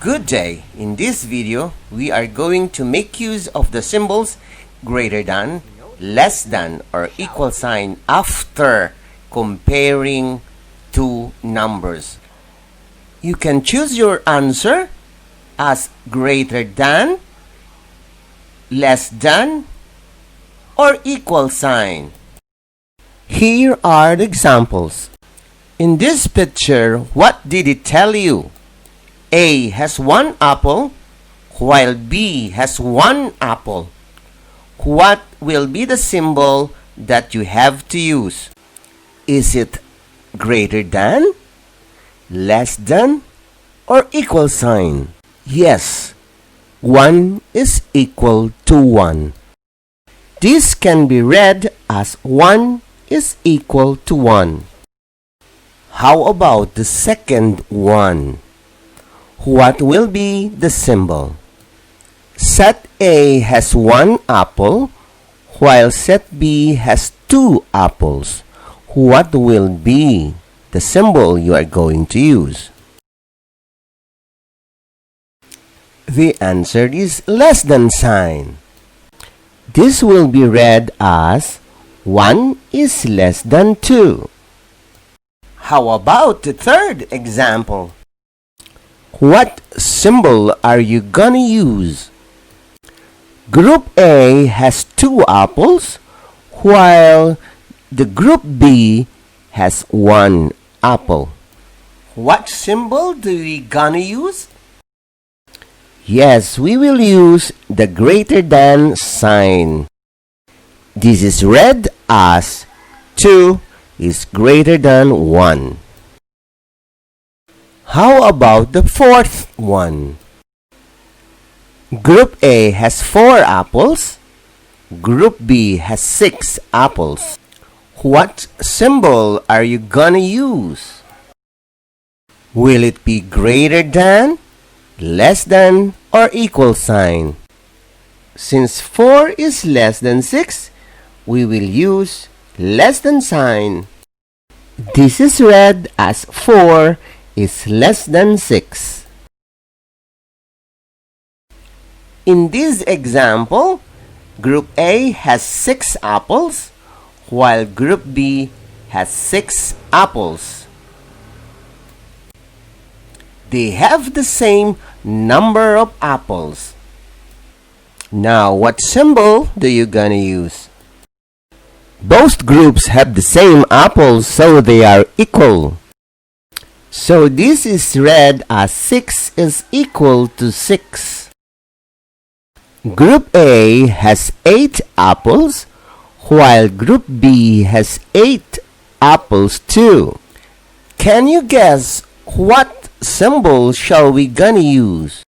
Good day! In this video, we are going to make use of the symbols greater than, less than, or equal sign after comparing two numbers. You can choose your answer as greater than, less than, or equal sign. Here are the examples. In this picture, what did it tell you? A has one apple, while B has one apple. What will be the symbol that you have to use? Is it greater than, less than, or equal sign? Yes, 1 is equal to 1. This can be read as 1 is equal to 1. How about the second one? What will be the symbol? Set A has one apple, while set B has two apples. What will be the symbol you are going to use? The answer is less than sign. This will be read as 1 is less than 2. How about the third example? What symbol are you gonna use? Group A has two apples, while the group B has one apple. What symbol do we gonna use? Yes, we will use the greater than sign. This is read as 2 is greater than 1. How about the fourth one? Group A has 4 apples. Group B has 6 apples. What symbol are you gonna use? Will it be greater than, less than, or equal sign? Since 4 is less than 6, we will use less than sign. This is read as 4 is less than 6. In this example, Group A has 6 apples, while Group B has 6 apples. They have the same number of apples. Now, what symbol do you gonna use? Both groups have the same apples, so they are equal. So this is read as 6 is equal to 6. Group A has 8 apples, while Group B has 8 apples too. Can you guess what symbol shall we gonna use?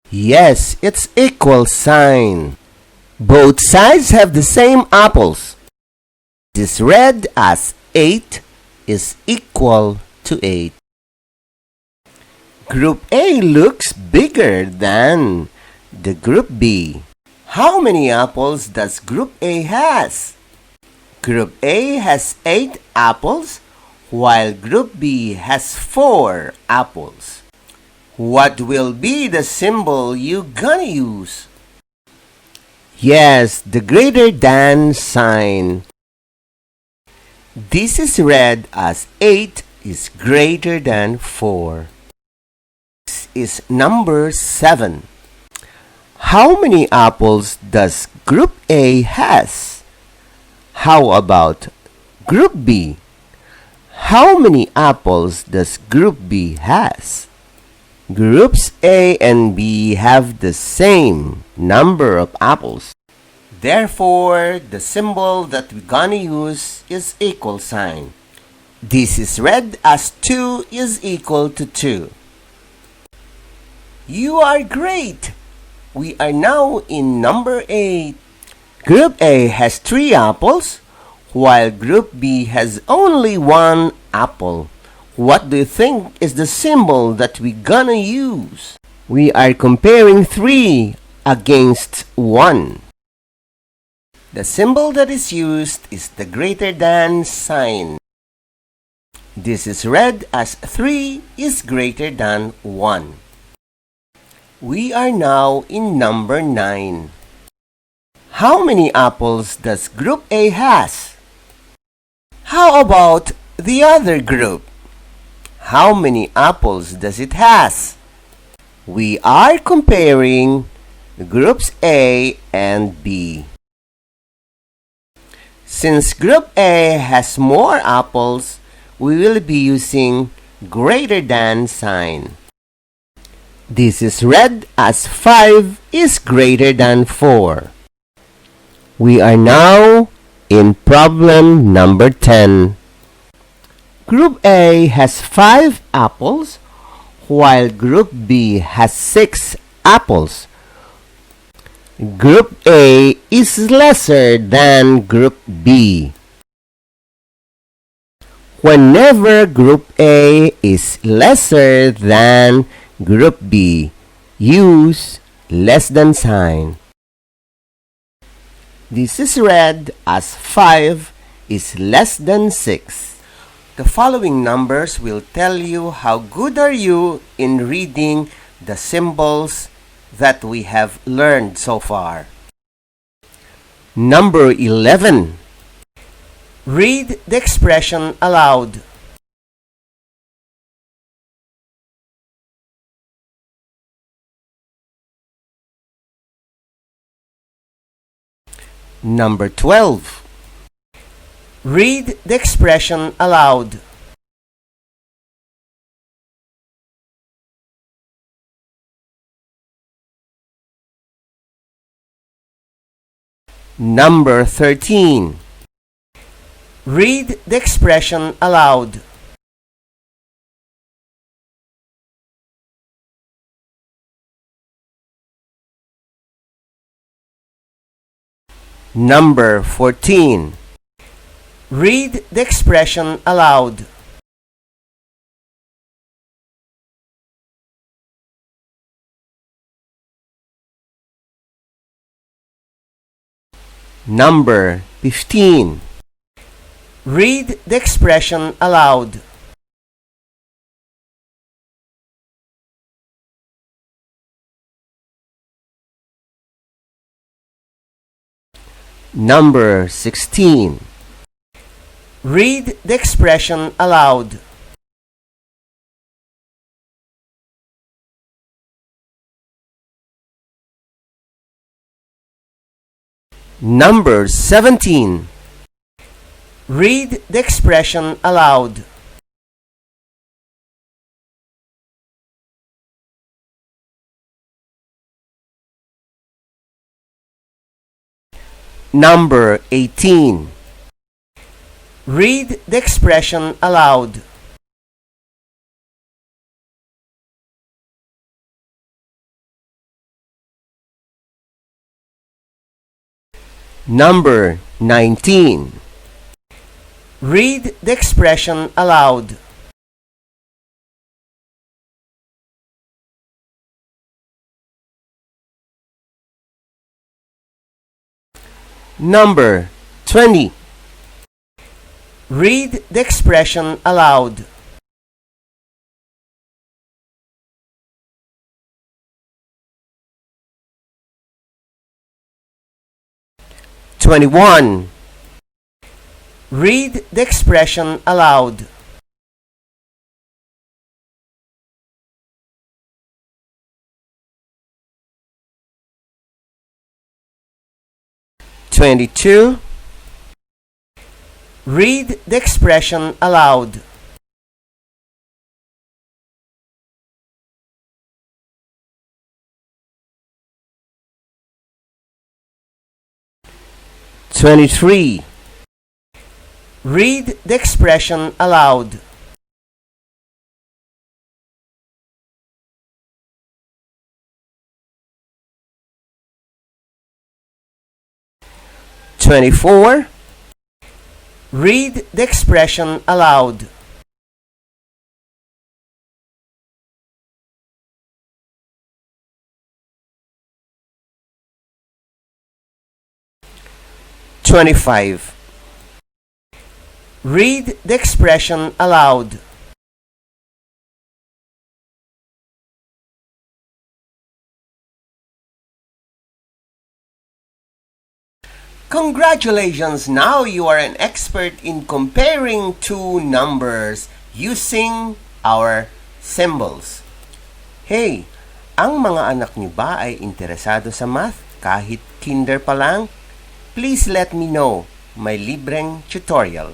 Yes, it's equal sign. Both sides have the same apples. This is read as 8 is equal to 8. Group A looks bigger than the Group B. How many apples does Group A has? Group A has 8 apples, while Group B has 4 apples. What will be the symbol you gonna use? Yes, the greater than sign. This is read as 8 is greater than 4. This is number 7. How many apples does Group A has? How about Group B? How many apples does Group B has? Groups A and B have the same number of apples. Therefore, the symbol that we're gonna use is equal sign. This is read as 2 is equal to 2. You are great! We are now in number 8. Group A has 3 apples, while Group B has only 1 apple. What do you think is the symbol that we're gonna use? We are comparing 3 against 1. The symbol that is used is the greater than sign. This is read as 3 is greater than 1. We are now in number 9. How many apples does Group A has? How about the other group? How many apples does it has? We are comparing Groups A and B. Since Group A has more apples, we will be using greater than sign. This is read as 5 is greater than 4. We are now in problem number 10. Group A has 5 apples, while Group B has 6 apples. Group A is lesser than Group B. Whenever Group A is lesser than Group B, use less than sign. This is read as 5 is less than 6. The following numbers will tell you how good are you in reading the symbols that we have learned so far. Number 11. Read the expression aloud. Number 12. Read the expression aloud. Number 13. Read the expression aloud. Number 14. Read the expression aloud. Number 15. Read the expression aloud. Number 16. Read the expression aloud. Number 17. Read the expression aloud. Number 18. Read the expression aloud. Number 19. Read the expression aloud. Number 20. Read the expression aloud. (21) Read the expression aloud. (22) Read the expression aloud. (23) Read the expression aloud. (24) Read the expression aloud. 25. Read the expression aloud. Congratulations! Now you are an expert in comparing two numbers using our symbols. Hey, ang mga anak niyo ba ay interesado sa math kahit kinder pa lang? Please let me know. May libreng tutorial.